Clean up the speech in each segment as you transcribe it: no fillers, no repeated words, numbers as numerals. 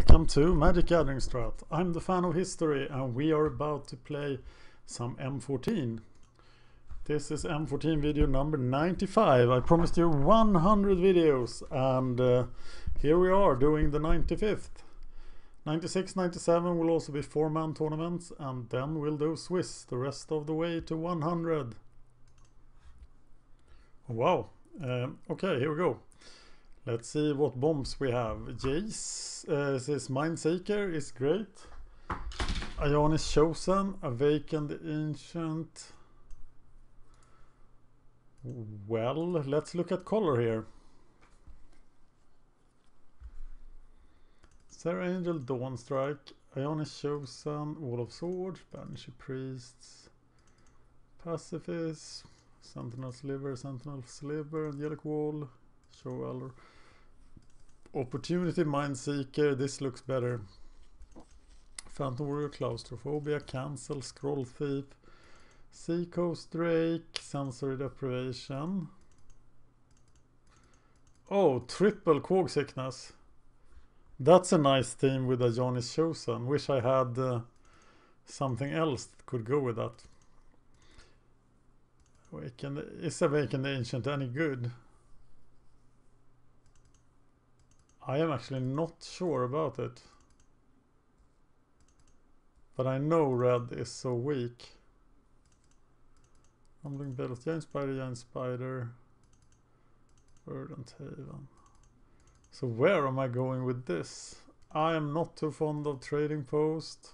Welcome to MagicGatheringStrat. I'm the fan of history and we are about to play some M14. This is M14 video number 95. I promised you 100 videos and here we are doing the 95th. 96, 97 will also be 4-man tournaments and then we'll do Swiss the rest of the way to 100. Wow. Okay, here we go. Let's see what bombs we have. Jace, this Mindseeker is great. Ion is Chosen, Awaken the Ancient. Well, let's look at color here. Sarah Angel, Dawn Strike, Ion is Chosen, Wall of Swords, Banshee Priests, Pacifist, Sentinel Sliver, Angelic Wall, Show Valor. Opportunity, Mindseeker, this looks better. Phantom Warrior, Claustrophobia, Cancel, Scroll Thief, Seacoast Drake, Sensory Deprivation. Oh, triple Quag Sickness. That's a nice theme with a John is Chosen. Wish I had something else that could go with that. Is Awaken the Ancient any good? I am actually not sure about it. But I know red is so weak. Rumbling Bells, Giant Spider, Verdant Haven. So where am I going with this? I am not too fond of Trading Post.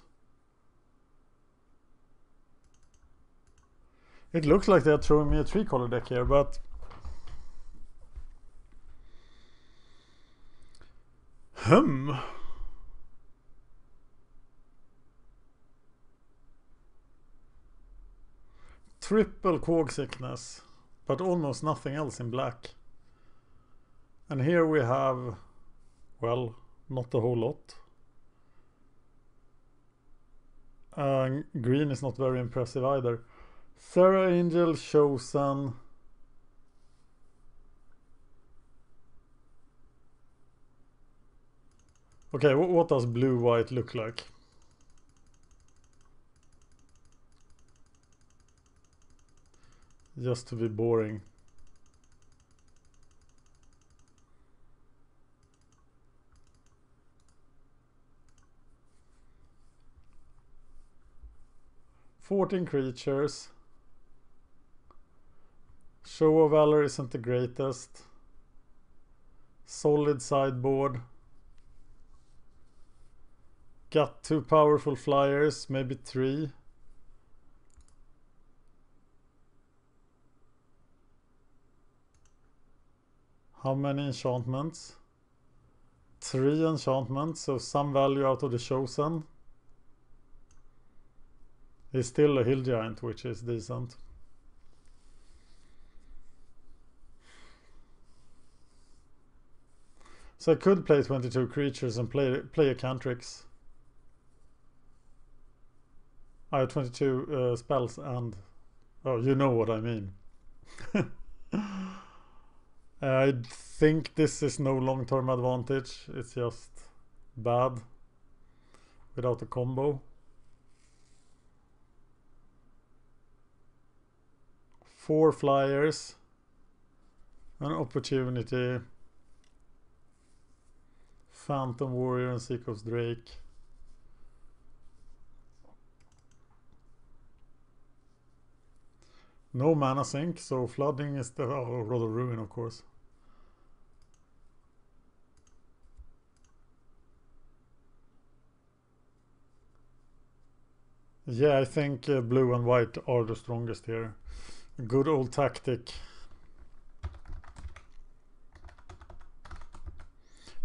It looks like they're throwing me a 3-color deck here, but triple Quag Sickness, but almost nothing else in black. And here we have, well, not a whole lot. Green is not very impressive either. Sarah Angel, Chosen. Okay, what does blue-white look like? Just to be boring. "14 creatures. Show of Valor isn't the greatest. Solid sideboard. Got 2 powerful flyers, maybe 3. How many enchantments? 3 enchantments, so some value out of the Chosen. He's still a Hill Giant, which is decent. So I could play 22 creatures and play a Cantrix. I have 22 spells and... oh, you know what I mean. I think this is no long-term advantage. It's just bad without a combo. 4 flyers. An opportunity. Phantom Warrior and Seacoast Drake. No mana sink, so flooding is the Rod of Ruin, of course. Yeah, I think blue and white are the strongest here. Good old tactic.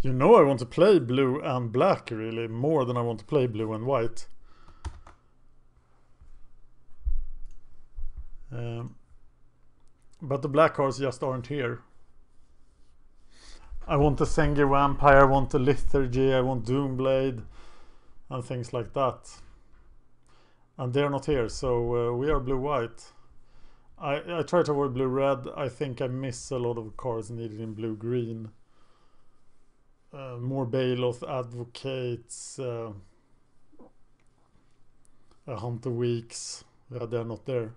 You know I want to play blue and black really more than I want to play blue and white. But the black cards just aren't here. I want the Sengir Vampire, I want the Lethargy, I want Doomblade and things like that. And they're not here, so we are blue-white. I try to avoid blue-red. I think I miss a lot of cards needed in blue-green. more Bailoff advocates, Hunter Weeks. Yeah, they're not there.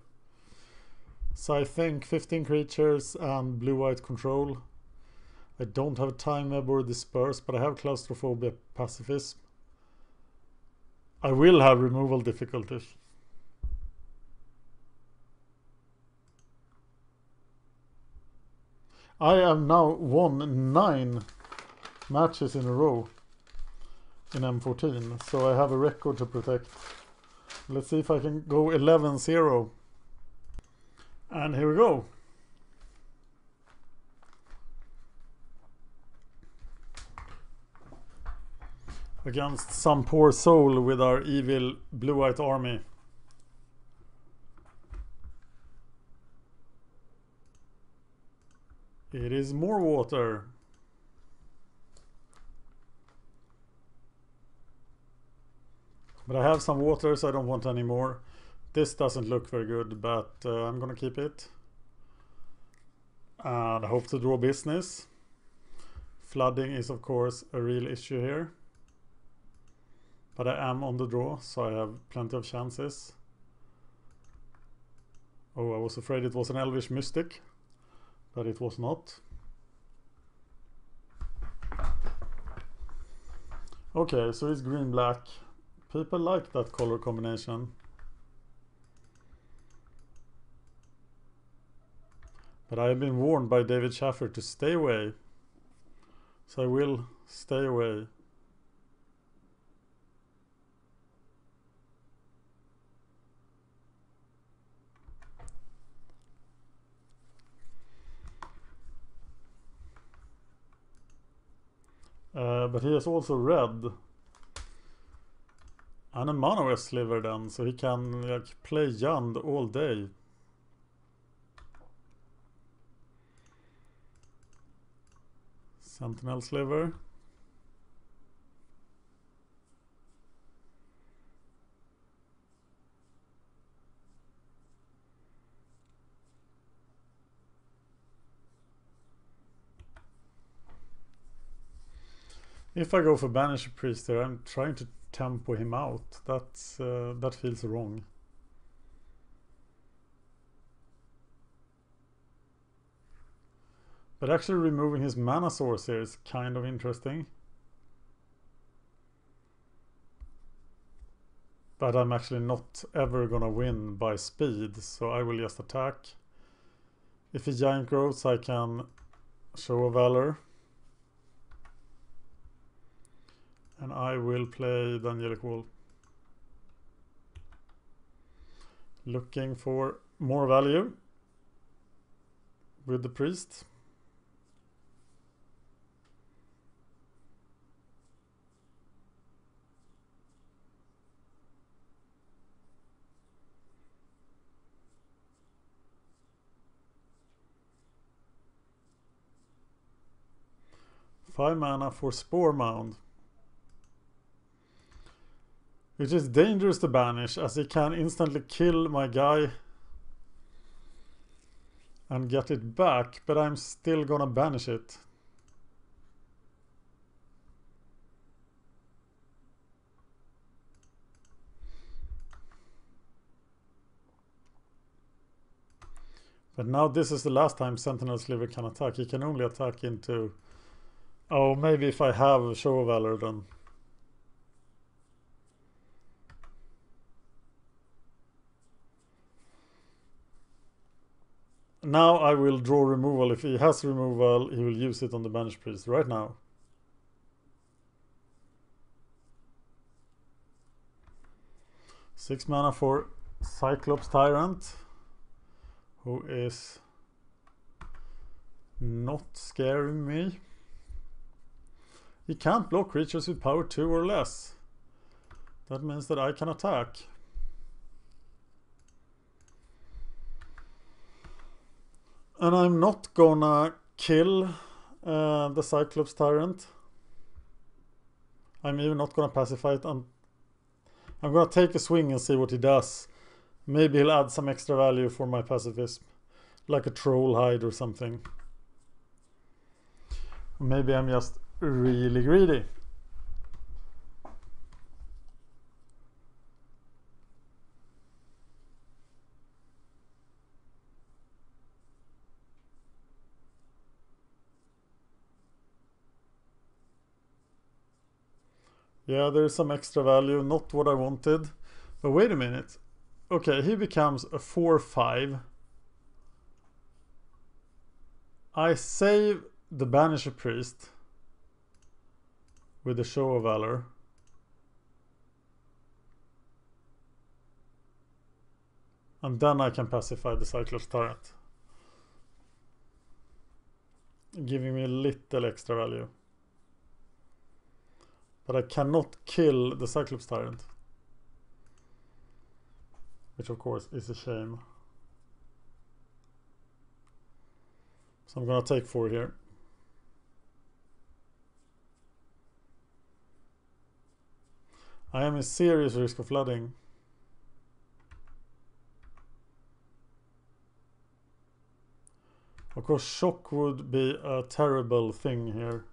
So I think 15 creatures and blue-white control. I don't have Time Web or Disperse, but I have Claustrophobia, Pacifism. I will have removal difficulties. I have now won 9 matches in a row in M14, so I have a record to protect. Let's see if I can go 11-0. And here we go. Against some poor soul with our evil blue-white army. It is more water. But I have some water, so I don't want any more. This doesn't look very good, but I'm gonna keep it. And I hope to draw business. Flooding is of course a real issue here. But I am on the draw, so I have plenty of chances. Oh, I was afraid it was an Elvish Mystic, but it was not. Okay, so it's green-black. People like that color combination. But I have been warned by David Schaffer to stay away. So I will stay away. But he has also red and a mono sliver then, so he can like play Yand all day. Sentinel sliver. If I go for Banisher Priest there, I'm trying to tempo him out. That's that feels wrong. But actually removing his mana source here is kind of interesting. But I'm actually not ever gonna win by speed, so I will just attack. If he giant grows, I can show a Valor. And I will play the Angelic Wall. Looking for more value with the priest. Five mana for Spore Mound. Which is dangerous to banish, as he can instantly kill my guy and get it back, but I'm still gonna banish it. But now this is the last time Sentinel Sliver can attack. He can only attack into... Oh, maybe if I have Show of Valor then. Now I will draw removal. If he has removal, he will use it on the Banished Priest right now. Six mana for Cyclops Tyrant, who is not scaring me. He can't block creatures with power 2 or less. That means that I can attack. And I'm not gonna kill the Cyclops Tyrant. I'm even not gonna pacify it. I'm gonna take a swing and see what he does. Maybe he'll add some extra value for my pacifism, like a Troll Hide or something. Maybe I'm just really greedy. Yeah, there's some extra value, not what I wanted. But wait a minute. Okay, he becomes a 4/5. I save the Banisher Priest with the Show of Valor. And then I can pacify the Cyclops Tyrant, giving me a little extra value. But I cannot kill the Cyclops Tyrant, which of course is a shame. So I'm gonna take 4 here. I am in serious risk of flooding. Of course, shock would be a terrible thing here,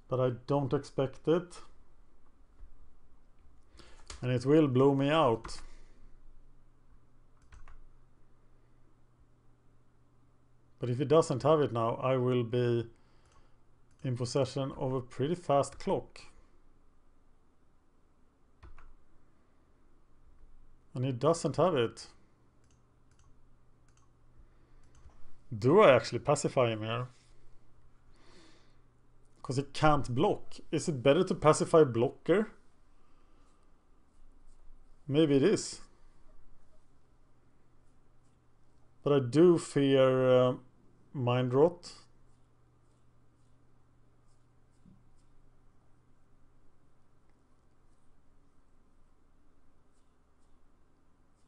but I don't expect it. And it will blow me out. But if he doesn't have it now, I will be in possession of a pretty fast clock. And he doesn't have it. Do I actually pacify him here? Because he can't block. Is it better to pacify blocker? Maybe it is. But I do fear Mind Rot.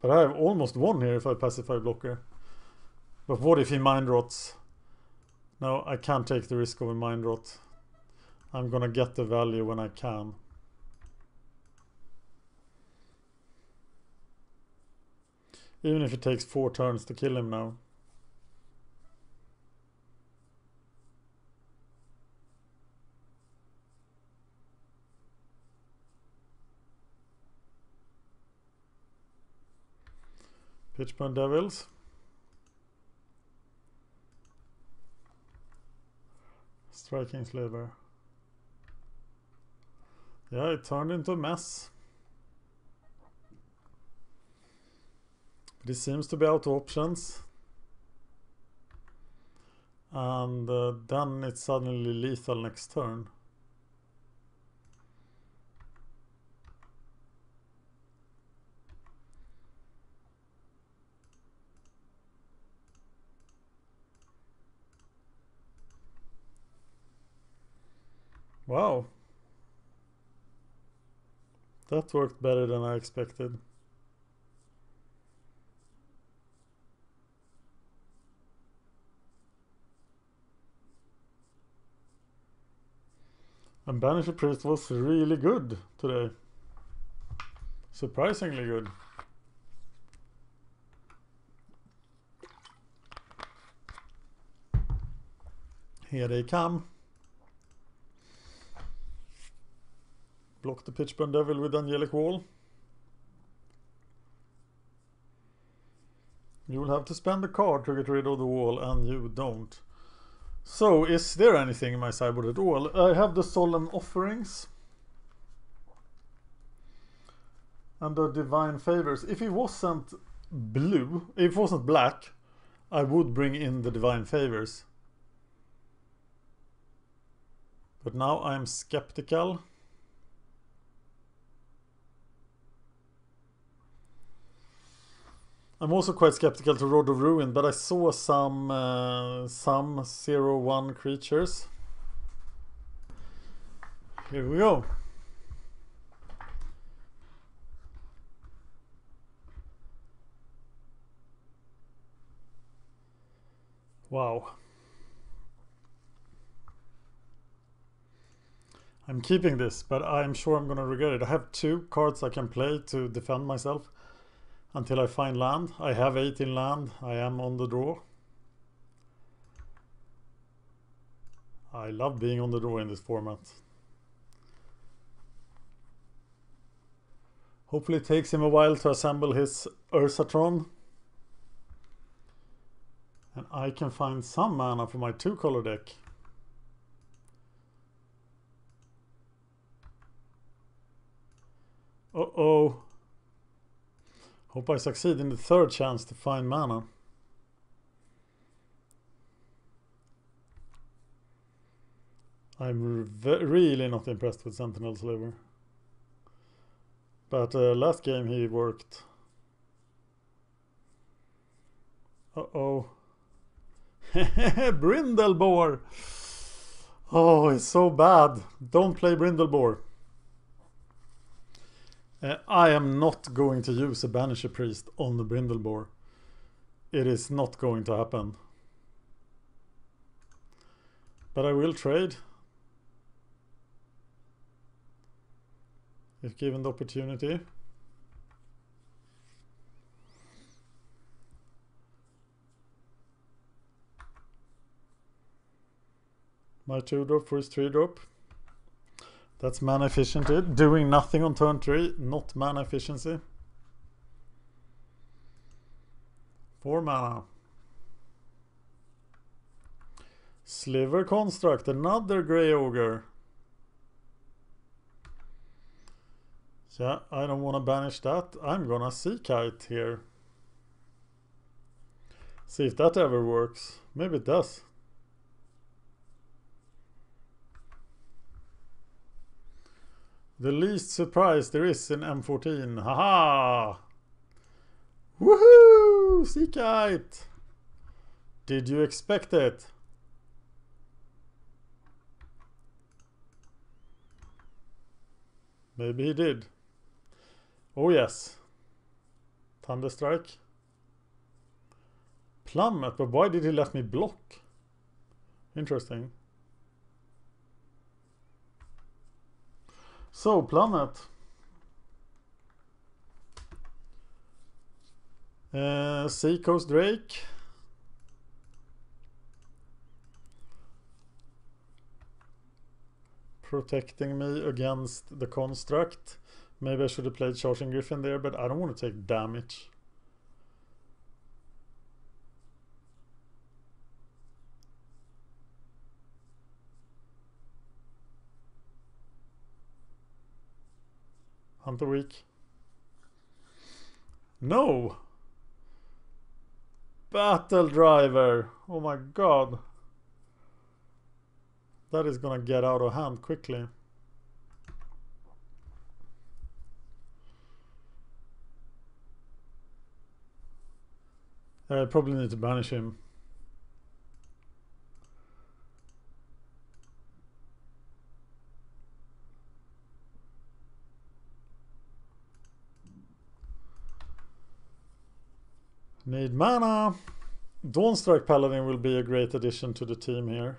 But I have almost won here if I pacify blocker. But what if he Mind Rots? No, I can't take the risk of a Mind Rot. I'm gonna get the value when I can. Even if it takes 4 turns to kill him now. Pitchburn Devils. Striking Slaver. Yeah, it turned into a mess. But it seems to be out of options. And then it's suddenly lethal next turn. Wow. That worked better than I expected. And Banisher Priest was really good today. Surprisingly good. Here they come. Block the Pitchburn Devil with Angelic Wall. You will have to spend a card to get rid of the wall, and you don't. So, is there anything in my sideboard at all? I have the Solemn Offerings. And the Divine Favors. If it wasn't blue, if it wasn't black, I would bring in the Divine Favors. But now I'm skeptical. I'm also quite skeptical to Rod of Ruin, but I saw some 0/1 creatures. Here we go. Wow. I'm keeping this, but I'm sure I'm gonna regret it. I have 2 cards I can play to defend myself until I find land. I have 18 land. I am on the draw. I love being on the draw in this format. Hopefully it takes him a while to assemble his Ursatron. And I can find some mana for my 2-color deck. Uh-oh. Hope I succeed in the 3rd chance to find mana. I'm really not impressed with Sentinel Sliver. But last game he worked. Uh-oh. Brindleboar! Oh, it's so bad. Don't play Brindleboar. I am not going to use a Banisher Priest on the Brindleboar. It is not going to happen. But I will trade. If given the opportunity. My 2-drop for his 3-drop. That's mana efficiency. Doing nothing on turn 3, not mana efficiency. 4 mana. Sliver Construct, another Grey Ogre. Yeah, I don't want to banish that. I'm gonna Sea Kite here. See if that ever works. Maybe it does. The least surprise there is in M14. Haha! Woohoo! Sea Kite! Did you expect it? Maybe he did. Oh yes. Thunderstrike. Plummet, but why did he let me block? Interesting. So, Plummet. Seacoast Drake. Protecting me against the construct. Maybe I should have played Charging Griffin there, but I don't want to take damage. Hunter Week. No! Battle Driver! Oh my god. That is gonna get out of hand quickly. I probably need to banish him. Need mana. Dawnstrike Paladin will be a great addition to the team here.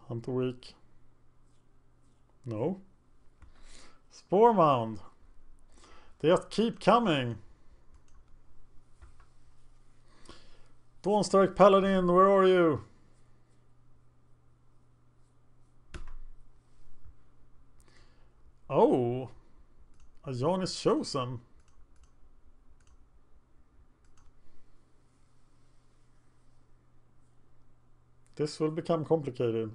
Hunter Week. No. Spore Mound. They just keep coming. Dawnstrike Paladin, where are you? Oh. Ajan is chosen. This will become complicated.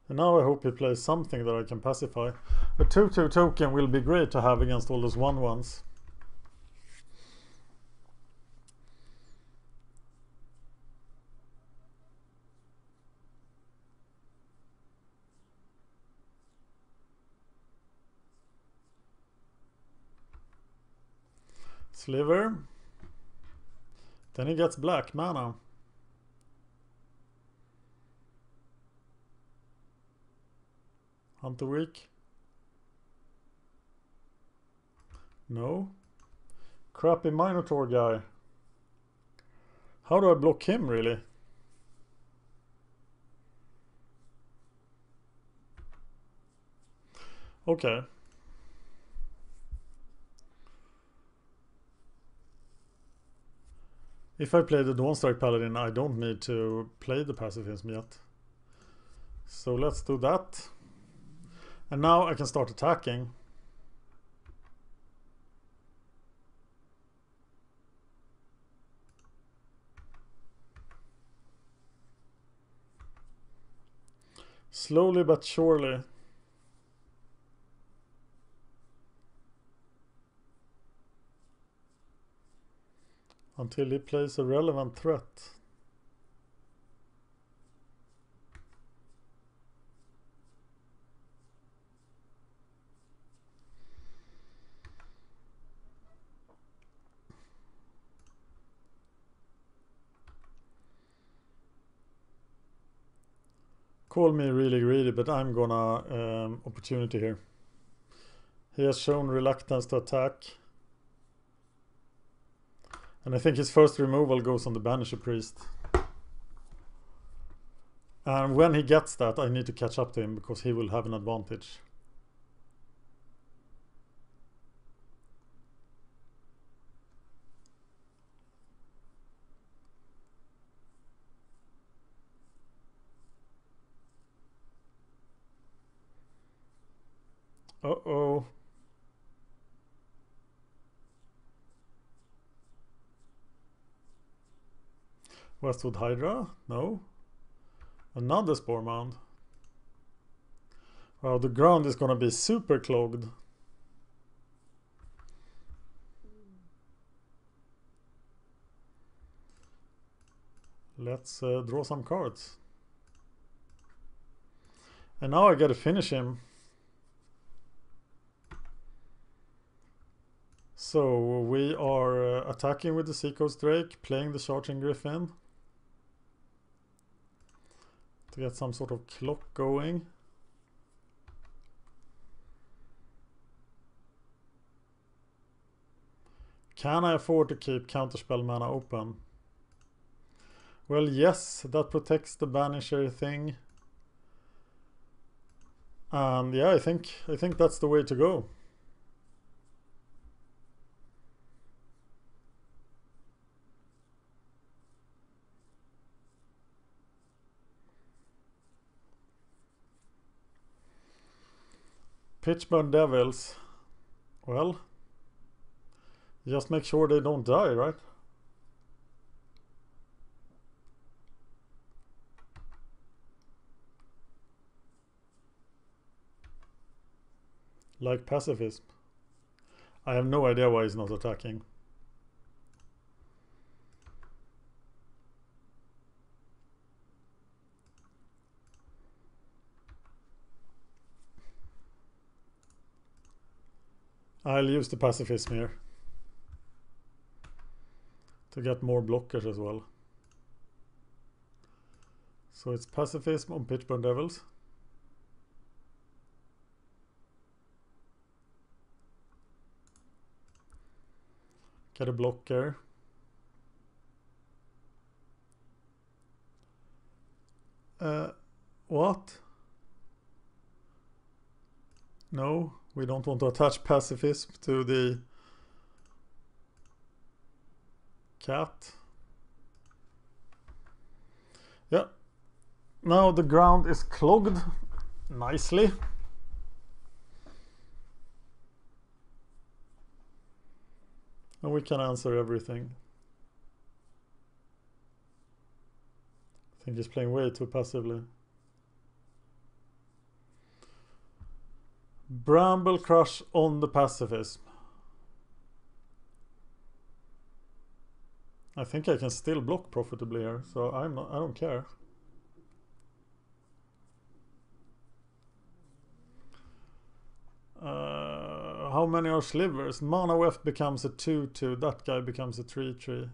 And now I hope he plays something that I can pacify. A 2/2 token will be great to have against all those 1/1s. Sliver. Then he gets black mana. Hunter Week. No. Crappy Minotaur guy. How do I block him really? Okay. If I play the Dawnstrike Paladin, I don't need to play the pacifism yet. So let's do that. And now I can start attacking. Slowly but surely. Until he plays a relevant threat. Call me really greedy, but I'm gonna opportunity here. He has shown reluctance to attack. And I think his first removal goes on the Banisher Priest. And when he gets that, I need to catch up to him because he will have an advantage. Uh-oh. Westwood Hydra? No. Another Spore Mound. Wow, the ground is gonna be super clogged. Let's draw some cards. And now I gotta finish him. So we are attacking with the Seacoast Drake, playing the Charging Griffin. To get some sort of clock going. Can I afford to keep Counterspell mana open? Well, yes, that protects the Banisher thing. And yeah, I think that's the way to go. Pitchburn Devils. Well, just make sure they don't die, right? Like pacifism. I have no idea why he's not attacking. I'll use the pacifism here. To get more blockers as well. So it's pacifism on Pitchburn Devils. Get a blocker. What? No, we don't want to attach pacifism to the cat. Yeah. Now the ground is clogged nicely. And we can answer everything. I think he's playing way too passively. Bramble Crush on the pacifism. I think I can still block profitably here, so I don't care. How many are slivers? Mana Weft becomes a 2/2. That guy becomes a 3/3.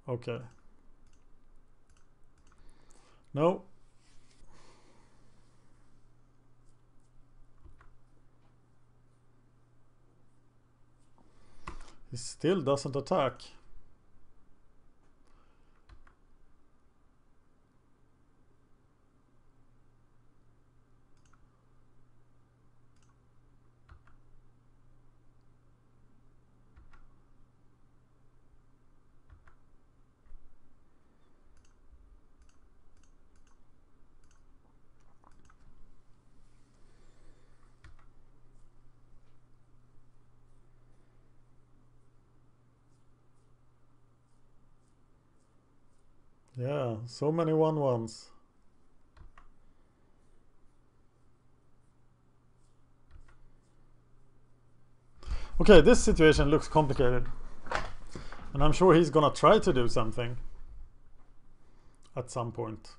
Okay. No. He still doesn't attack. Yeah, so many 1-1s. Okay, this situation looks complicated. And I'm sure he's gonna try to do something at some point.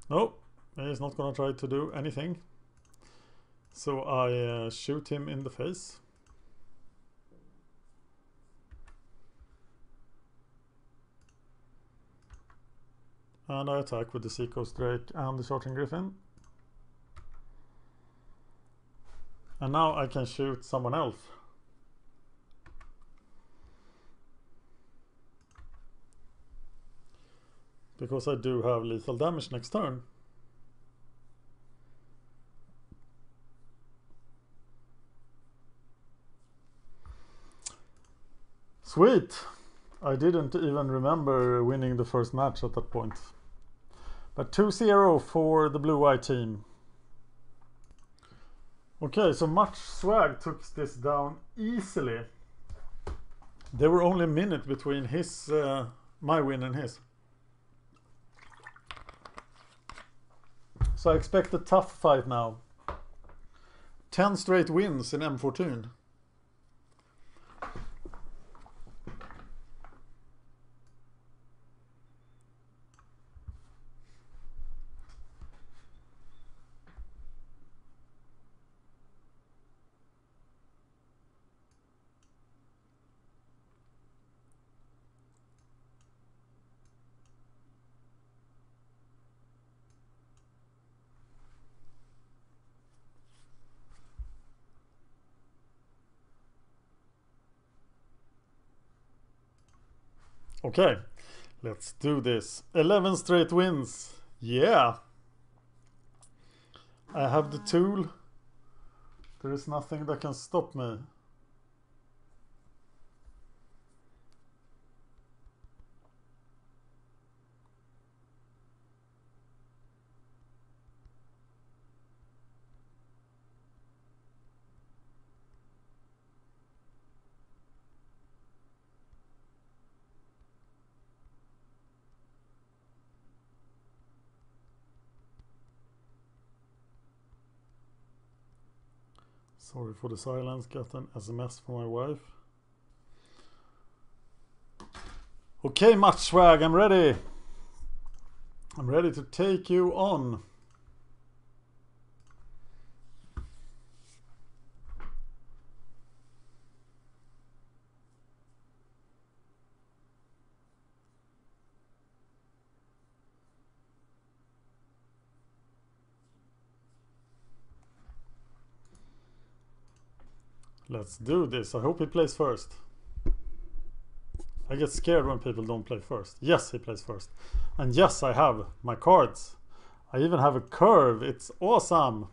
No, he's not gonna try to do anything. So I shoot him in the face. And I attack with the Seacoast Drake and the Charging Griffin. And now I can shoot someone else. Because I do have lethal damage next turn. Sweet! I didn't even remember winning the first match at that point. But 2-0 for the blue-white team. Okay, so Much Swag took this down easily. There were only a minute between his my win and his. So I expect a tough fight now. 10 straight wins in M14. Okay, let's do this. 11 straight wins. Yeah. I have the tool. There is nothing that can stop me. Sorry for the silence, got an SMS from my wife. Okay, Much Swag, I'm ready. I'm ready to take you on. Let's do this. I hope he plays first. I get scared when people don't play first. Yes, he plays first. And yes, I have my cards. I even have a curve. It's awesome.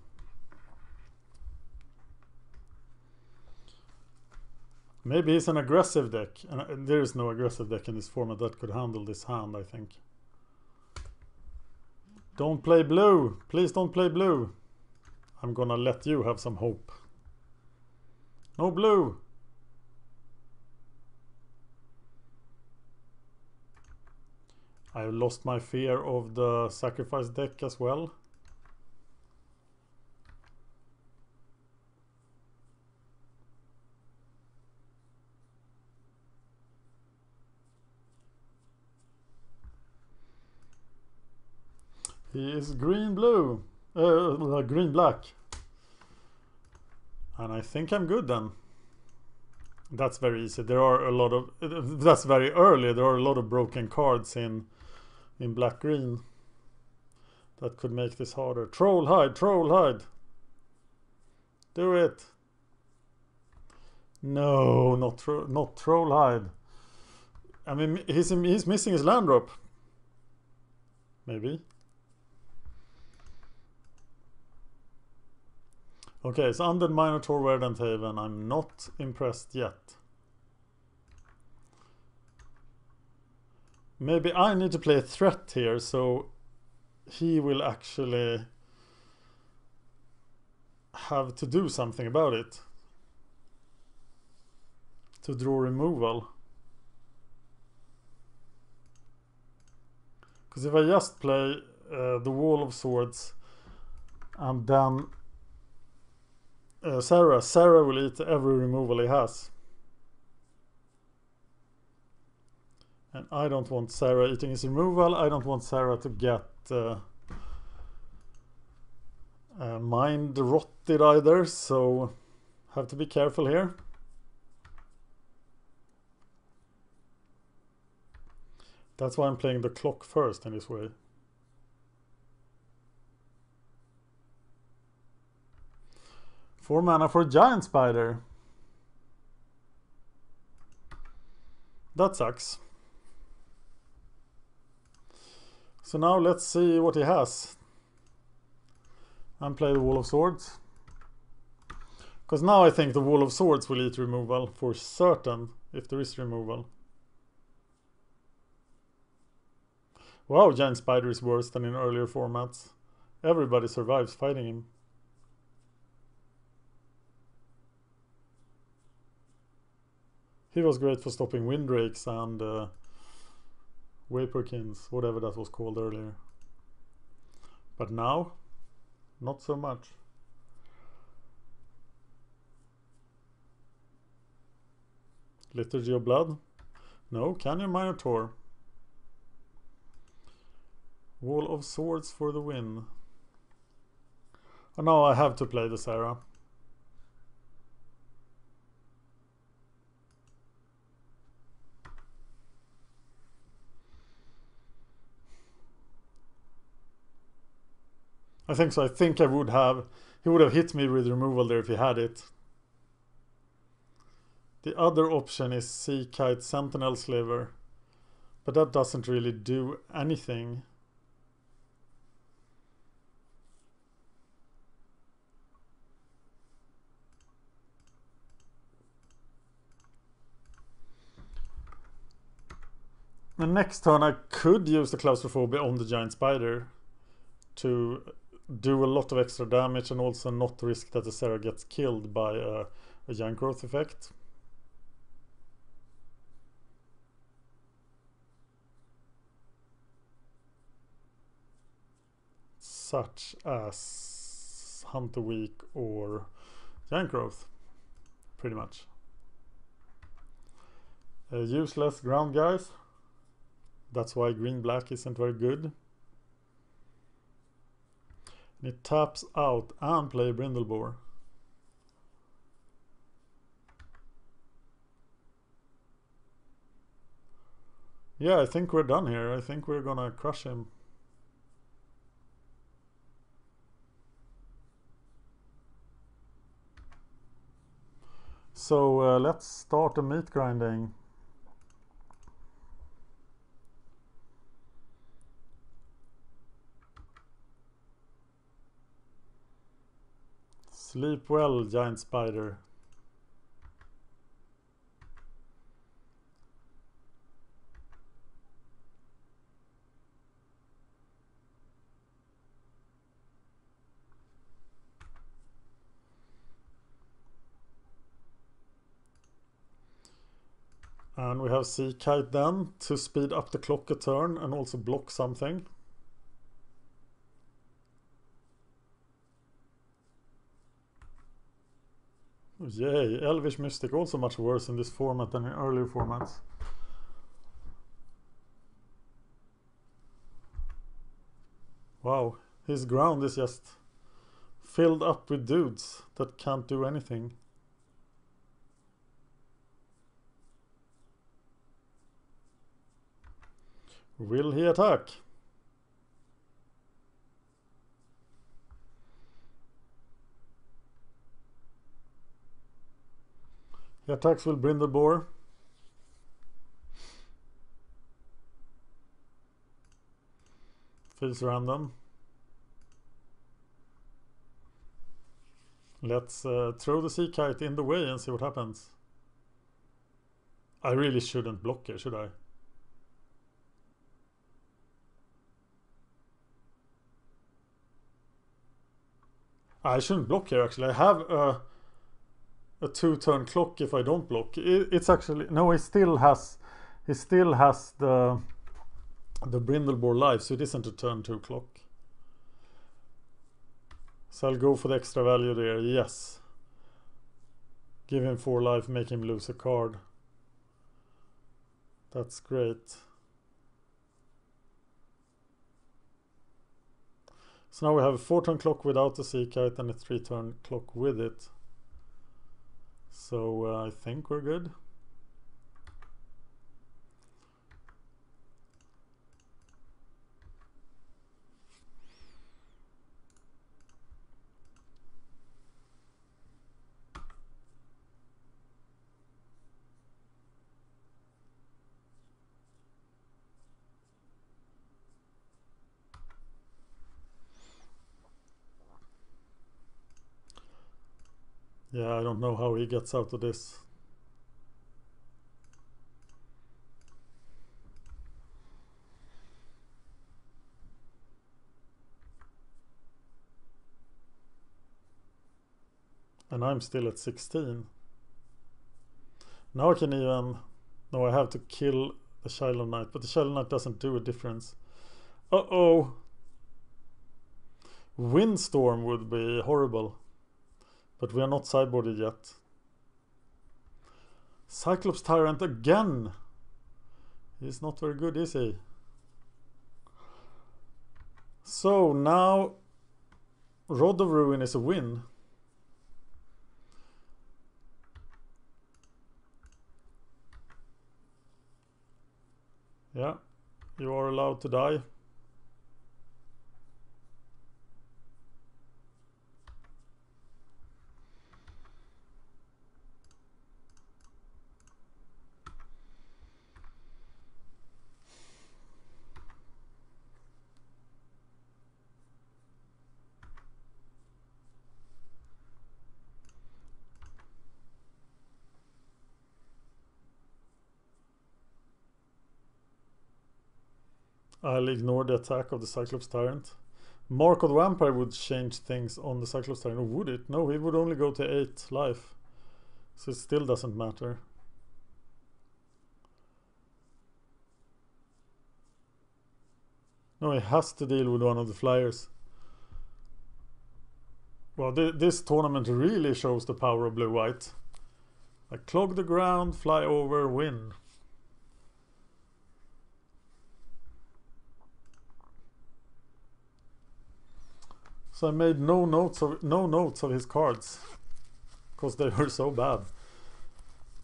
Maybe he's an aggressive deck. And there is no aggressive deck in this format that could handle this hand, I think. Don't play blue. Please don't play blue. I'm gonna let you have some hope. No blue. I lost my fear of the sacrifice deck as well. He is green-blue. Green-black. And I think I'm good then. That's very easy. There are a lot of... That's very early. There are a lot of broken cards in black-green. That could make this harder. Troll hide! Troll hide! Do it! No, not troll hide. I mean, he's missing his land drop. Maybe. Okay, so Undead Minotaur, Verdant Haven. I'm not impressed yet. Maybe I need to play a threat here, so he will actually have to do something about it. To draw removal. Because if I just play the Wall of Swords and then Sarah will eat every removal he has. And I don't want Sarah eating his removal. I don't want Sarah to get mind rotted either, so have to be careful here. That's why I'm playing the clock first in this way. Four mana for Giant Spider. That sucks. So now let's see what he has. And play the Wall of Swords. Because now I think the Wall of Swords will eat removal for certain, if there is removal. Wow, Giant Spider is worse than in earlier formats. Everybody survives fighting him. He was great for stopping Windrakes and Vaporkins, whatever that was called earlier. But now, not so much. Liturgy of Blood? No, Canyon Minotaur. Wall of Swords for the win. And now I have to play the Sarah. I think so. I think I would have. He would have hit me with removal there if he had it. The other option is Sea Kite Sentinel Slaver. But that doesn't really do anything. The next turn I could use the Claustrophobia on the Giant Spider to do a lot of extra damage and also not risk that the Sarah gets killed by a Giant Growth effect. Such as Hunter Weak or Giant Growth, pretty much. Useless ground guys. That's why green-black isn't very good. And it taps out and play Brindlebore. Yeah, I think we're done here. I think we're gonna crush him. So let's start the meat grinding. Sleep well, Giant Spider. And we have Sea Kite then to speed up the clock a turn and also block something. Yay, Elvish Mystic also much worse in this format than in earlier formats. Wow, his ground is just filled up with dudes that can't do anything. Will he attack? He attacks with Brindlebore. Feels random. Let's throw the Sea Kite in the way and see what happens. I really shouldn't block here, should I? I shouldn't block here actually. I have a 2-turn clock if I don't block. It's actually no. He still has the Brindlebore life, so it isn't a turn 2 clock. So I'll go for the extra value there. Yes. Give him 4 life, make him lose a card. That's great. So now we have a 4-turn clock without the sea kite and a 3-turn clock with it. So I think we're good. Yeah, I don't know how he gets out of this. And I'm still at 16. Now I can even... No, I have to kill the Shiloh Knight, but the Shiloh Knight doesn't do a difference. Uh-oh! Windstorm would be horrible. But we are not sideboarded yet. Cyclops Tyrant again! He's not very good, is he? So now Rod of Ruin is a win. Yeah, you are allowed to die. I'll ignore the attack of the Cyclops Tyrant. Mark of the Vampire would change things on the Cyclops Tyrant. Or would it? No, he would only go to 8 life. So it still doesn't matter. No, he has to deal with one of the flyers. Well, this tournament really shows the power of blue-white. I clog the ground, fly over, win. So I made no notes of his cards because they were so bad.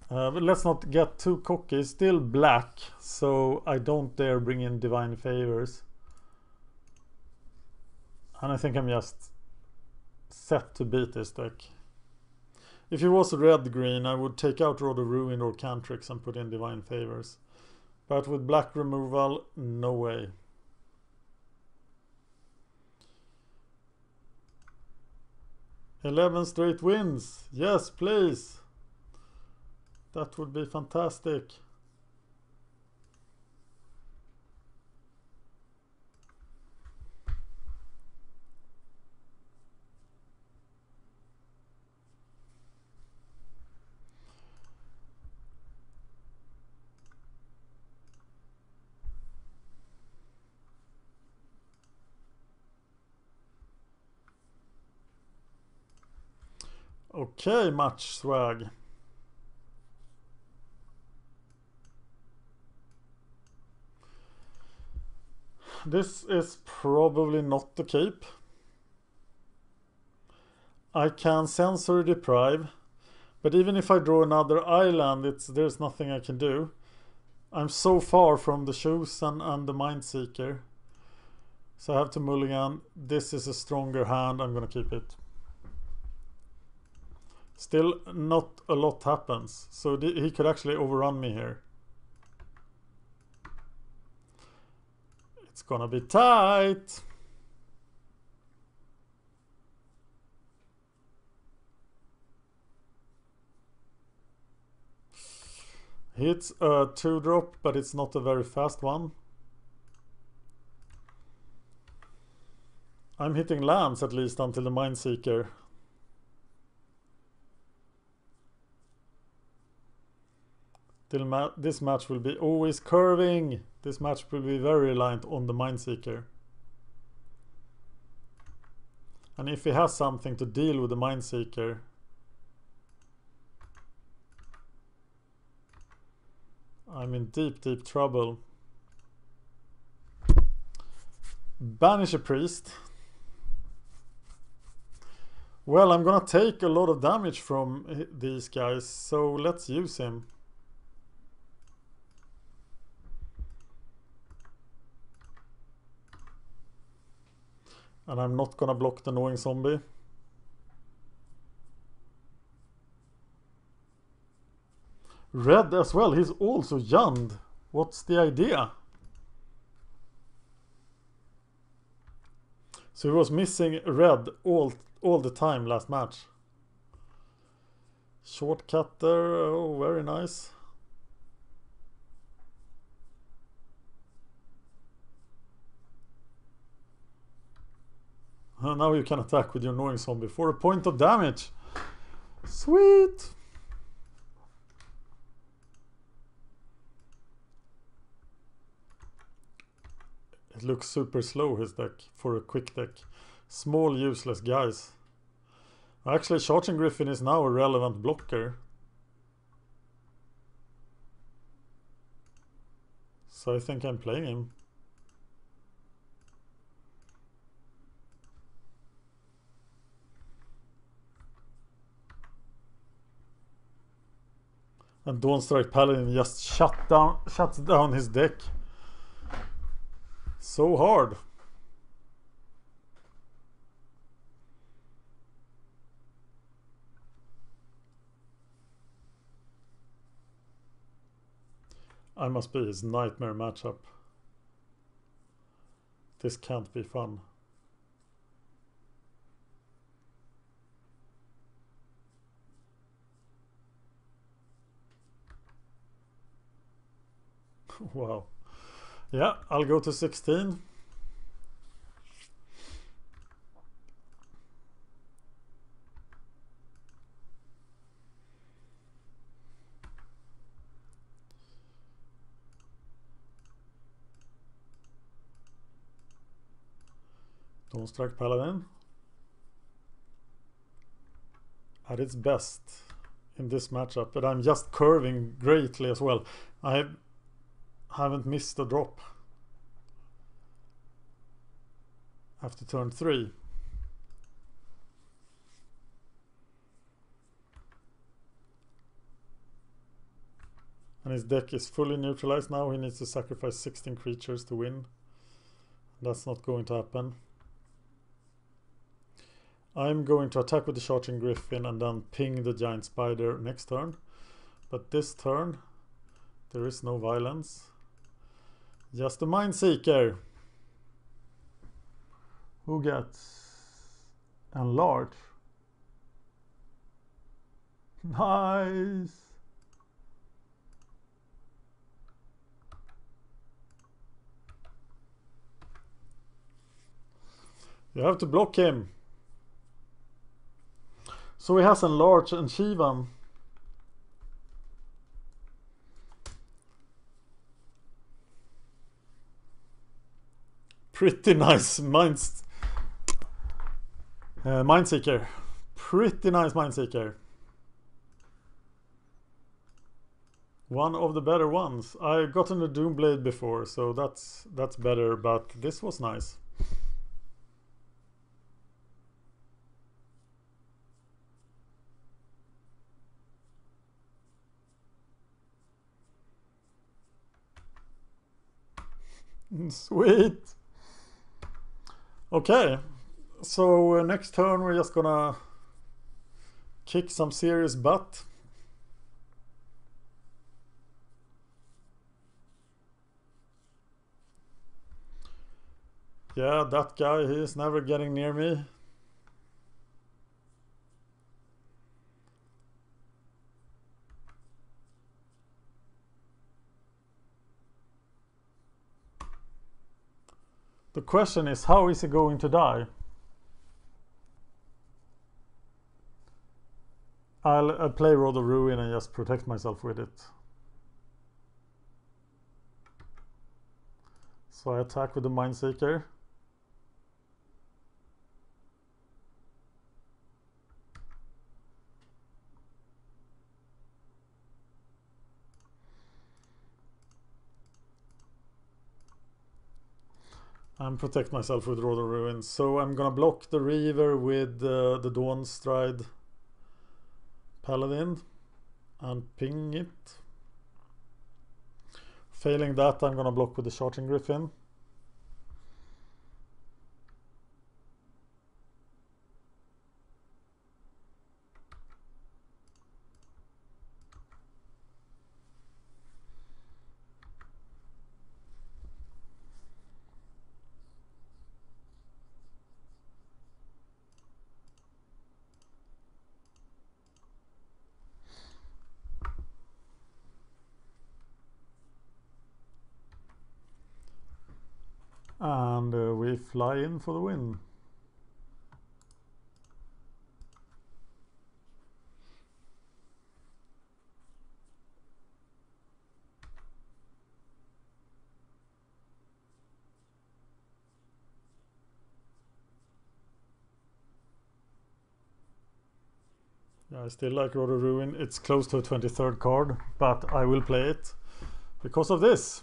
But let's not get too cocky. Still black, so I don't dare bring in Divine Favors. And I think I'm just set to beat this deck. If it was red-green, I would take out Rod of Ruin or Cantrix and put in Divine Favors. But with black removal, no way. "11 straight wins." Yes, please. That would be fantastic. Okay, much swag. This is probably not the cape. I can Sensory Deprive, but even if I draw another island, there's nothing I can do. I'm so far from the shoes and the Mindseeker. So I have to mulligan. This is a stronger hand. I'm gonna keep it. Still not a lot happens. So he could actually overrun me here. It's gonna be tight. It's a 2-drop, but it's not a very fast one. I'm hitting lands at least until the Mindseeker. This match will be always curving. This match will be very reliant on the Mindseeker. And if he has something to deal with the Mindseeker, I'm in deep, deep trouble. Banish a priest. Well, I'm gonna take a lot of damage from these guys, so let's use him. And I'm not gonna block the annoying zombie. Red as well, he's also Yund. What's the idea? So he was missing red all the time last match. Shortcutter, oh, very nice. Now you can attack with your annoying zombie for a point of damage. Sweet! It looks super slow, his deck, for a quick deck. Small useless guys. Actually, Charging Griffin is now a relevant blocker. So I think I'm playing him. And Dawnstrike Paladin just shuts down his deck. So hard. I must be his nightmare matchup. This can't be fun. Wow. Yeah, I'll go to 16. Don't strike Paladin. At its best in this matchup, but I'm just curving greatly as well. I haven't missed a drop after turn 3. And his deck is fully neutralized now. He needs to sacrifice 16 creatures to win. That's not going to happen. I'm going to attack with the Charging Griffin and then ping the Giant Spider next turn. But this turn, there is no violence. Just a Mindseeker. Who gets enlarged? Nice. You have to block him. So he has enlarged and Shivan. Pretty nice Mindseeker. Pretty nice Mindseeker. One of the better ones. I gotten a Doomblade before, so that's better, but this was nice. Sweet. Okay, so next turn we're just gonna kick some serious butt. Yeah, that guy, he is never getting near me. The question is, how is he going to die? I'll play Road of Ruin and just protect myself with it. So I attack with the Mindseeker. And protect myself with Road of Ruin. So I'm gonna block the Reaver with the Dawnstride Paladin and ping it. Failing that, I'm gonna block with the Charging Griffin. And we fly in for the win. Yeah, I still like Road of Ruin. It's close to a 23rd card, but I will play it because of this.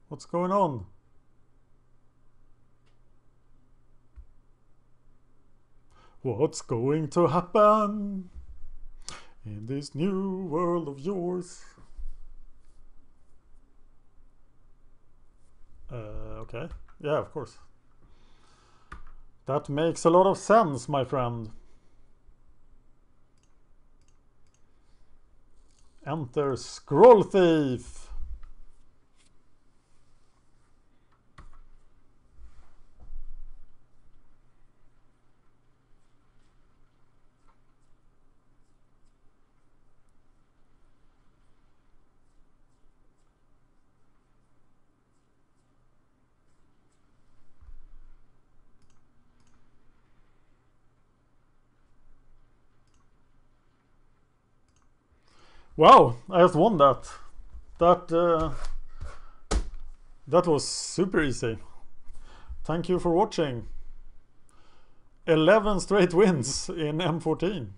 What's going on? What's going to happen in this new world of yours? Okay. Yeah, of course. That makes a lot of sense, my friend. Enter Scroll Thief. Wow, I just won that. That was super easy. Thank you for watching. 11 straight wins in M14.